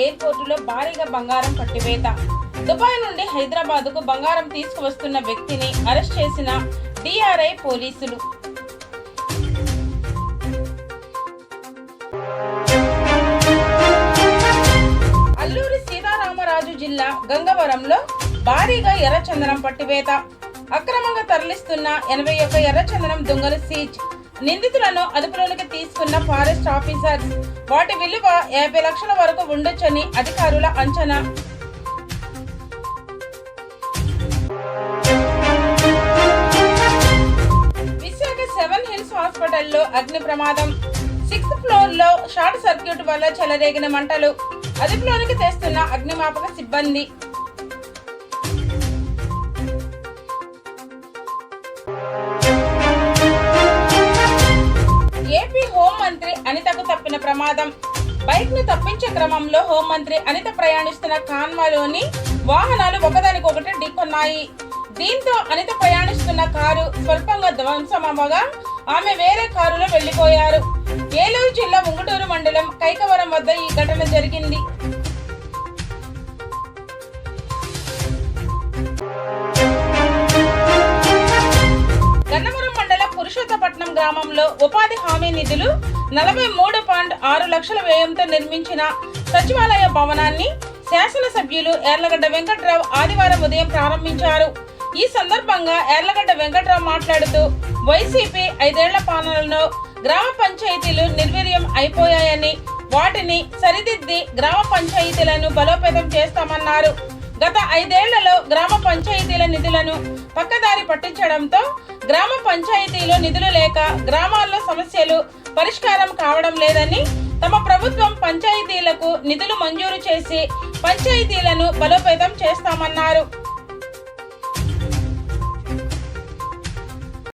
ఎయిర్పోర్టులో భారీగా బంగారం పట్టివేత. దుబాయ్ నుండి హైదరాబాద్కు బంగారం తీసుకువస్తున్న వ్యక్తిని అరెస్ట్ చేసిన DRI పోలీసులు. అల్లూరి సీతారామరాజు జిల్లా గంగవరంలో భారీగా ఎర్రచందనం పట్టివేత. అక్రమంగా తరలిస్తున్న 81 ఎర్రచందనం దొంగలు సీజ్. నిందితులను అదుపులోనికి తీసుకున్న ఫారెస్ట్ ఆఫీసర్స్. వాటి విలువ 50 లక్షల వరకు ఉండొచ్చని అధికారుల అంచనా. విశాఖ 7 హిల్స్ హాస్పిటల్లో అగ్ని ప్రమాదం. 6th ఫ్లోర్లో షార్ట్ సర్క్యూట్ వల్ల చెలరేగిన మంటలు. అదుపులోనికి తెస్తున్న అగ్నిమాపక సిబ్బంది. ఏపీ హోంమంత్రి అనితకు తప్పిన ప్రమాదం. బైక్ ను తప్పించే క్రమంలో హోంమంత్రి అనిత ప్రయాణిస్తున్న కాన్వాలోని వాహనాలు ఒకదానికొకటి ఢీకొన్నాయి. దీంతో అనిత ప్రయాణిస్తున్న కారు స్వల్పంగా ధ్వంసమవగా ఆమె వేరే కారులో వెళ్లిపోయారు. ఏలూరు జిల్లా ఉంగుటూరు మండలం కైకవరం వద్ద ఈ ఘటన జరిగింది. గన్నవరం మండలం పురుషోత్తపట్నం గ్రామంలో ఉపాధి హామీ నిధులు 43.6 లక్షల వ్యయంతో నిర్మించిన సచివాలయ భవనాన్ని శాసనసభ్యులు యార్లగడ్డ వెంకట్రావు ఆదివారం ఉదయం ప్రారంభించారు. ఈ సందర్భంగా యార్లగడ్డ వెంకట్రావు మాట్లాడుతూ వైసీపీ 5 ఏళ్ల పాలనలో గ్రామ పంచాయతీలు నిర్వీర్యం అయిపోయాయని, వాటిని సరిదిద్ది గ్రామ పంచాయతీలను బలోపేతం చేస్తామన్నారు. గత 5 ఏళ్లలో గ్రామ పంచాయతీల నిధులను పక్కదారి పట్టించడంతో గ్రామ పంచాయతీలో నిధులు లేక గ్రామాల్లో సమస్యలు పరిష్కారం కావడం లేదని, తమ ప్రభుత్వం పంచాయతీలకు నిధులు మంజూరు చేసి పంచాయతీలను బలోపేతం చేస్తామన్నారు.